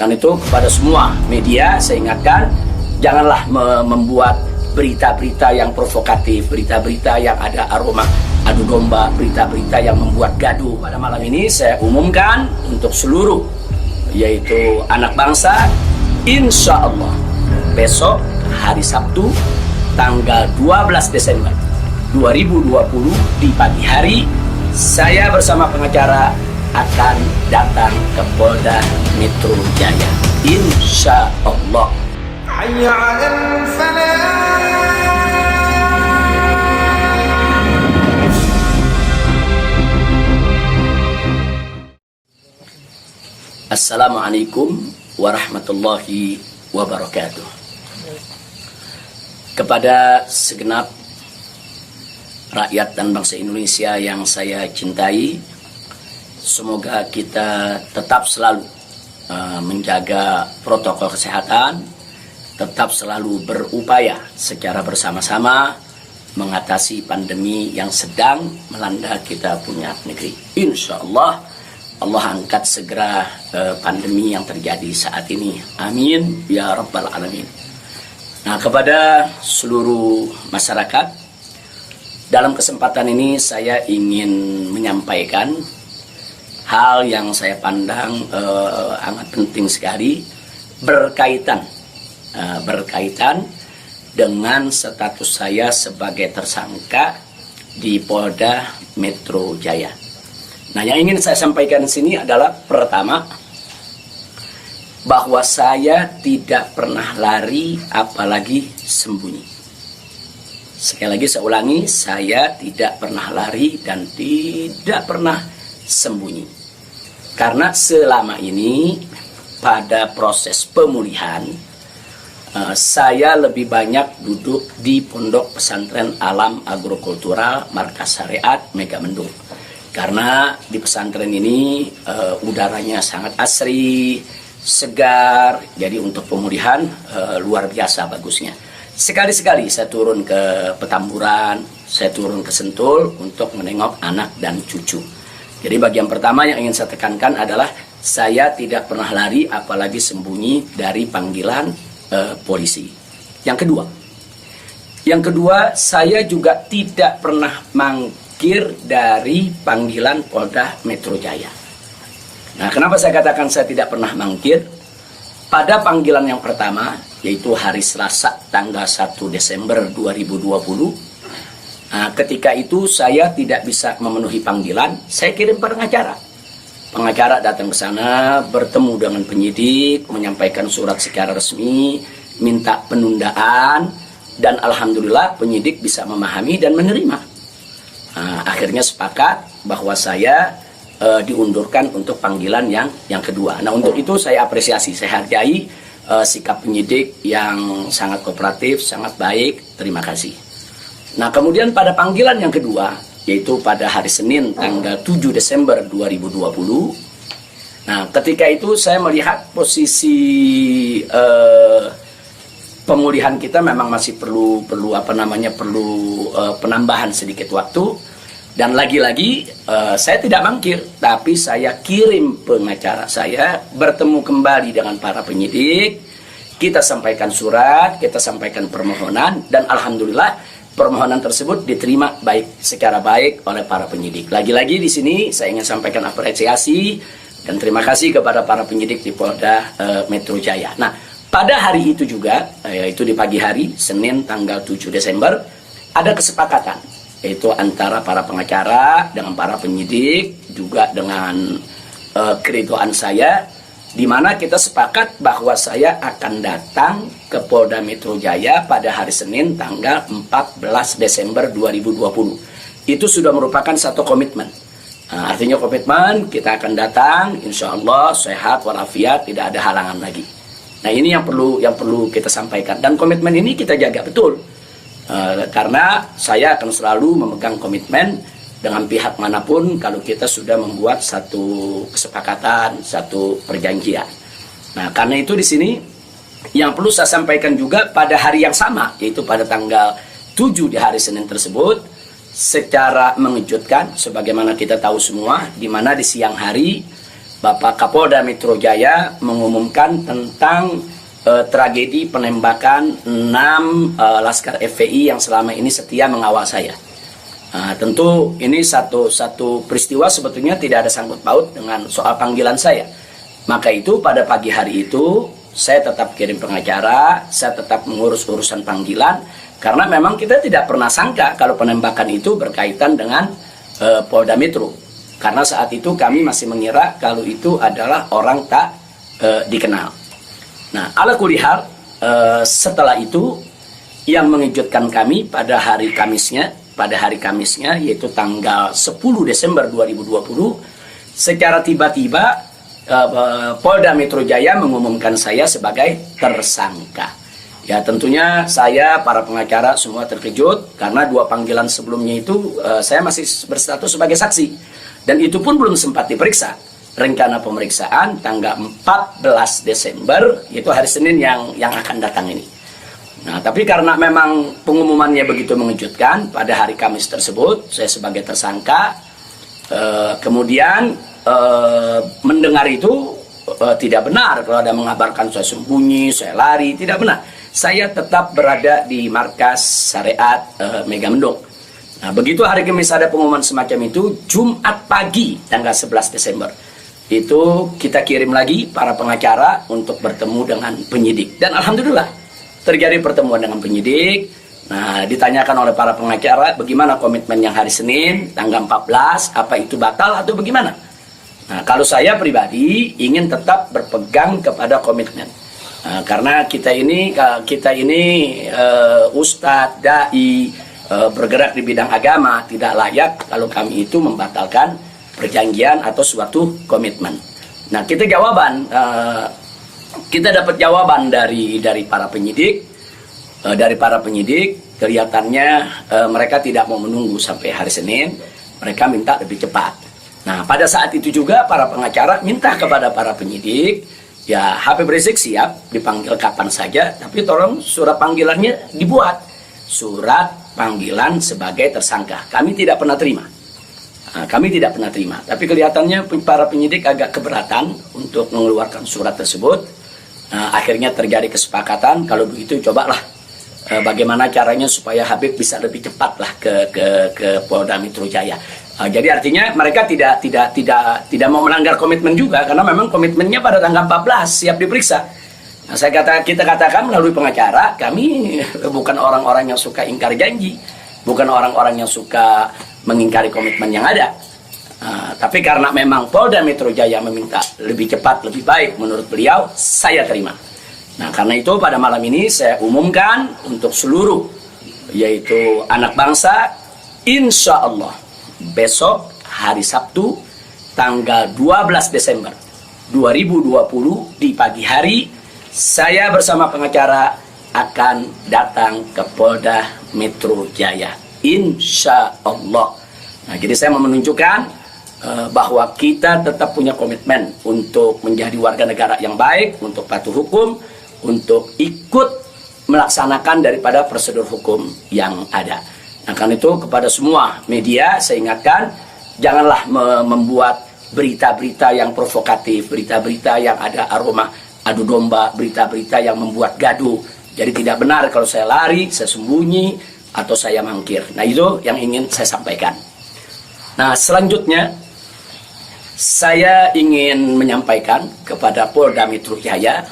Karena itu kepada semua media saya ingatkan, janganlah membuat berita-berita yang provokatif, berita-berita yang ada aroma adu domba, berita-berita yang membuat gaduh. Pada malam ini saya umumkan untuk seluruh, yaitu anak bangsa, insya Allah besok hari Sabtu tanggal 12 Desember 2020 di pagi hari, saya bersama pengacara akan datang ke Polda Metro Jaya, insya Allah. Assalamualaikum warahmatullahi wabarakatuh. Kepada segenap rakyat dan bangsa Indonesia yang saya cintai, semoga kita tetap selalu menjaga protokol kesehatan, tetap selalu berupaya secara bersama-sama mengatasi pandemi yang sedang melanda kita punya negeri. Insya Allah, Allah angkat segera pandemi yang terjadi saat ini. Amin ya rabbal alamin. Nah, kepada seluruh masyarakat, dalam kesempatan ini saya ingin menyampaikan hal yang saya pandang amat penting sekali berkaitan dengan status saya sebagai tersangka di Polda Metro Jaya. Nah, yang ingin saya sampaikan di sini adalah pertama, bahwa saya tidak pernah lari apalagi sembunyi. Sekali lagi saya ulangi, saya tidak pernah lari dan tidak pernah sembunyi. Karena selama ini pada proses pemulihan, saya lebih banyak duduk di Pondok Pesantren Alam Agrokultural Markas Syariat Megamendung. Karena di pesantren ini udaranya sangat asri, segar, jadi untuk pemulihan luar biasa bagusnya. Sekali-sekali saya turun ke Petamburan, saya turun ke Sentul untuk menengok anak dan cucu. Jadi bagian pertama yang ingin saya tekankan adalah saya tidak pernah lari apalagi sembunyi dari panggilan polisi. Yang kedua, saya juga tidak pernah mangkir dari panggilan Polda Metro Jaya. Nah, kenapa saya katakan saya tidak pernah mangkir? Pada panggilan yang pertama, yaitu hari Selasa tanggal 1 Desember 2020, ketika itu saya tidak bisa memenuhi panggilan, saya kirim pengacara. Pengacara datang ke sana, bertemu dengan penyidik, menyampaikan surat secara resmi, minta penundaan, dan alhamdulillah penyidik bisa memahami dan menerima. Akhirnya sepakat bahwa saya diundurkan untuk panggilan yang kedua. Nah, untuk itu saya apresiasi, saya hargai sikap penyidik yang sangat kooperatif, sangat baik. Terima kasih. Nah, kemudian pada panggilan yang kedua, yaitu pada hari Senin tanggal 7 Desember 2020. Nah, ketika itu saya melihat posisi pemulihan kita memang masih perlu penambahan sedikit waktu. Dan lagi-lagi saya tidak mangkir, tapi saya kirim pengacara saya bertemu kembali dengan para penyidik. Kita sampaikan surat, kita sampaikan permohonan, dan alhamdulillah permohonan tersebut diterima secara baik oleh para penyidik. Lagi-lagi di sini saya ingin sampaikan apresiasi dan terima kasih kepada para penyidik di Polda Metro Jaya. Nah, pada hari itu juga, yaitu di pagi hari Senin tanggal 7 Desember, ada kesepakatan, yaitu antara para pengacara dengan para penyidik, juga dengan keridoan saya, di mana kita sepakat bahwa saya akan datang ke Polda Metro Jaya pada hari Senin tanggal 14 Desember 2020. Itu sudah merupakan satu komitmen. Nah, artinya komitmen kita akan datang, insya Allah sehat walafiat, tidak ada halangan lagi. Nah, ini yang perlu kita sampaikan, dan komitmen ini kita jaga betul. Karena saya akan selalu memegang komitmen dengan pihak manapun kalau kita sudah membuat satu kesepakatan, satu perjanjian. Nah, karena itu di sini yang perlu saya sampaikan juga pada hari yang sama, yaitu pada tanggal 7 di hari Senin tersebut, secara mengejutkan, sebagaimana kita tahu semua, di mana di siang hari Bapak Kapolda Metro Jaya mengumumkan tentang tragedi penembakan 6 Laskar FPI yang selama ini setia mengawal saya. Tentu ini satu peristiwa sebetulnya tidak ada sangkut paut dengan soal panggilan saya. Maka itu pada pagi hari itu saya tetap kirim pengacara, saya tetap mengurus urusan panggilan, karena memang kita tidak pernah sangka kalau penembakan itu berkaitan dengan Polda Metro. Karena saat itu kami masih mengira kalau itu adalah orang tak dikenal. Nah, ala kulihal, setelah itu yang mengejutkan kami pada hari Kamisnya, yaitu tanggal 10 Desember 2020, secara tiba-tiba Polda Metro Jaya mengumumkan saya sebagai tersangka. Ya, tentunya saya, para pengacara semua terkejut karena 2 panggilan sebelumnya itu saya masih berstatus sebagai saksi, dan itu pun belum sempat diperiksa. Rencana pemeriksaan tanggal 14 Desember, yaitu hari Senin yang akan datang ini. Nah, tapi karena memang pengumumannya begitu mengejutkan, pada hari Kamis tersebut saya sebagai tersangka, kemudian mendengar itu tidak benar kalau ada mengabarkan saya sembunyi, saya lari, tidak benar. Saya tetap berada di markas syariat Megamendung. Nah, begitu hari Kamis ada pengumuman semacam itu, Jumat pagi tanggal 11 Desember itu kita kirim lagi para pengacara untuk bertemu dengan penyidik, dan alhamdulillah terjadi pertemuan dengan penyidik. Nah, ditanyakan oleh para pengacara bagaimana komitmen yang hari Senin tanggal 14, apa itu batal atau bagaimana. Nah, kalau saya pribadi ingin tetap berpegang kepada komitmen, karena kita ini ustadz, dai, bergerak di bidang agama, tidak layak kalau kami itu membatalkan perjanjian atau suatu komitmen. Nah, kita dapat jawaban dari para penyidik. Kelihatannya mereka tidak mau menunggu sampai hari Senin, mereka minta lebih cepat. Nah, pada saat itu juga para pengacara minta kepada para penyidik, ya Habib Rizik siap dipanggil kapan saja, tapi tolong surat panggilannya dibuat, surat panggilan sebagai tersangka. Kami tidak pernah terima. Tapi kelihatannya para penyidik agak keberatan untuk mengeluarkan surat tersebut. Akhirnya terjadi kesepakatan, kalau begitu cobalah bagaimana caranya supaya Habib bisa lebih cepatlah ke Polda Metro Jaya. Jadi artinya mereka tidak mau melanggar komitmen juga, karena memang komitmennya pada tanggal 14 siap diperiksa. Nah, kita katakan melalui pengacara, kami bukan orang-orang yang suka ingkar janji, bukan orang-orang yang suka mengingkari komitmen yang ada. Tapi karena memang Polda Metro Jaya meminta lebih cepat, lebih baik menurut beliau, saya terima. Nah, karena itu pada malam ini saya umumkan untuk seluruh, yaitu anak bangsa, insya Allah besok hari Sabtu tanggal 12 Desember 2020 di pagi hari, saya bersama pengacara akan datang ke Polda Metro Jaya, insya Allah. Nah, jadi saya mau menunjukkan bahwa kita tetap punya komitmen untuk menjadi warga negara yang baik, untuk patuh hukum, untuk ikut melaksanakan daripada prosedur hukum yang ada. Nah, karena itu kepada semua media saya ingatkan, janganlah membuat berita-berita yang provokatif, berita-berita yang ada aroma adu domba, berita-berita yang membuat gaduh. Jadi tidak benar kalau saya lari, saya sembunyi, atau saya mangkir. Nah, itu yang ingin saya sampaikan. Nah, selanjutnya saya ingin menyampaikan kepada Polda Metro Jaya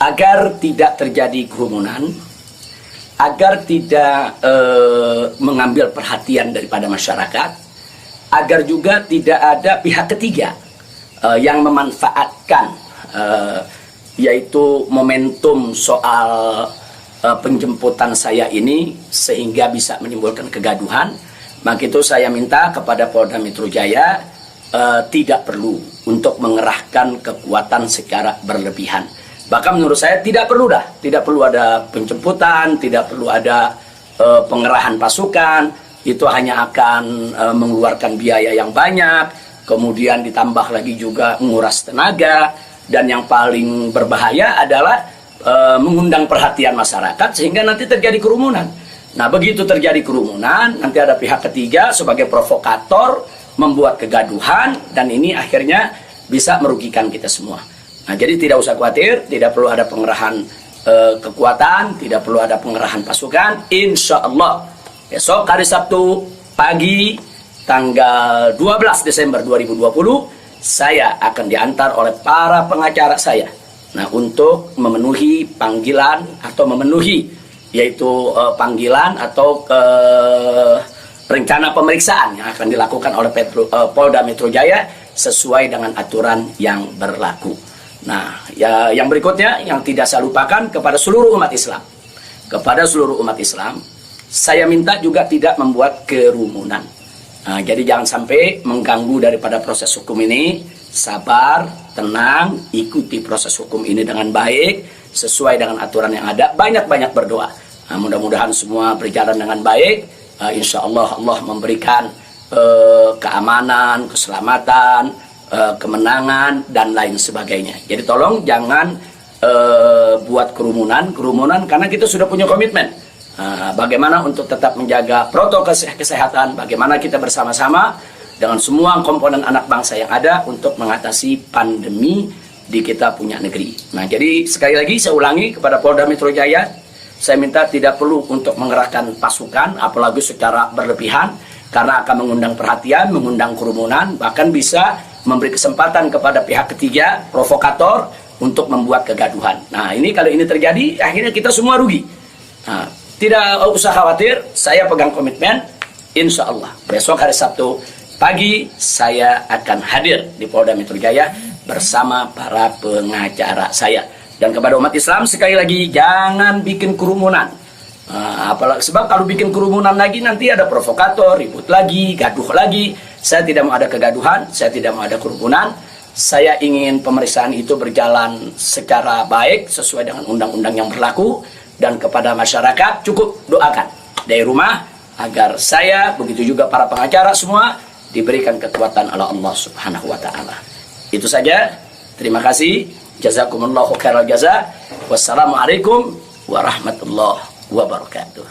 agar tidak terjadi kerumunan, agar tidak mengambil perhatian daripada masyarakat, agar juga tidak ada pihak ketiga yang memanfaatkan yaitu momentum soal penjemputan saya ini sehingga bisa menimbulkan kegaduhan. Maka itu saya minta kepada Polda Metro Jaya tidak perlu untuk mengerahkan kekuatan secara berlebihan. Bahkan menurut saya tidak perlu ada penjemputan, tidak perlu ada pengerahan pasukan. Itu hanya akan mengeluarkan biaya yang banyak, kemudian ditambah lagi juga menguras tenaga, dan yang paling berbahaya adalah mengundang perhatian masyarakat sehingga nanti terjadi kerumunan. Nah, begitu terjadi kerumunan, nanti ada pihak ketiga sebagai provokator membuat kegaduhan, dan ini akhirnya bisa merugikan kita semua. Nah, jadi tidak usah khawatir, tidak perlu ada pengerahan kekuatan, tidak perlu ada pengerahan pasukan. Insya Allah besok hari Sabtu pagi tanggal 12 Desember 2020 saya akan diantar oleh para pengacara saya. Nah, untuk memenuhi panggilan atau memenuhi yaitu panggilan atau rencana pemeriksaan yang akan dilakukan oleh Polda Metro Jaya sesuai dengan aturan yang berlaku. Nah, ya, yang berikutnya yang tidak saya lupakan kepada seluruh umat Islam. Kepada seluruh umat Islam, saya minta juga tidak membuat kerumunan. Nah, jadi jangan sampai mengganggu daripada proses hukum ini. Sabar, tenang, ikuti proses hukum ini dengan baik, sesuai dengan aturan yang ada. Banyak-banyak berdoa. Nah, mudah-mudahan semua berjalan dengan baik. Insya Allah Allah memberikan keamanan, keselamatan, kemenangan, dan lain sebagainya. Jadi tolong jangan buat kerumunan karena kita sudah punya komitmen. Bagaimana untuk tetap menjaga protokol kesehatan, bagaimana kita bersama-sama dengan semua komponen anak bangsa yang ada untuk mengatasi pandemi di kita punya negeri. Nah, jadi sekali lagi saya ulangi kepada Polda Metro Jaya, saya minta tidak perlu untuk mengerahkan pasukan, apalagi secara berlebihan, karena akan mengundang perhatian, mengundang kerumunan, bahkan bisa memberi kesempatan kepada pihak ketiga, provokator, untuk membuat kegaduhan. Nah, ini kalau ini terjadi, akhirnya kita semua rugi. Nah, tidak usah khawatir, saya pegang komitmen, insya Allah besok hari Sabtu pagi saya akan hadir di Polda Metro Jaya bersama para pengacara saya. Dan kepada umat Islam sekali lagi, jangan bikin kerumunan. Apalagi sebab kalau bikin kerumunan lagi nanti ada provokator, ribut lagi, gaduh lagi. Saya tidak mau ada kegaduhan, saya tidak mau ada kerumunan. Saya ingin pemeriksaan itu berjalan secara baik sesuai dengan undang-undang yang berlaku. Dan kepada masyarakat cukup doakan dari rumah agar saya, begitu juga para pengacara semua, diberikan kekuatan oleh Allah Subhanahu wa Ta'ala. Itu saja. Terima kasih. Jazakumullahu khairal jaza. Wassalamualaikum warahmatullahi wabarakatuh.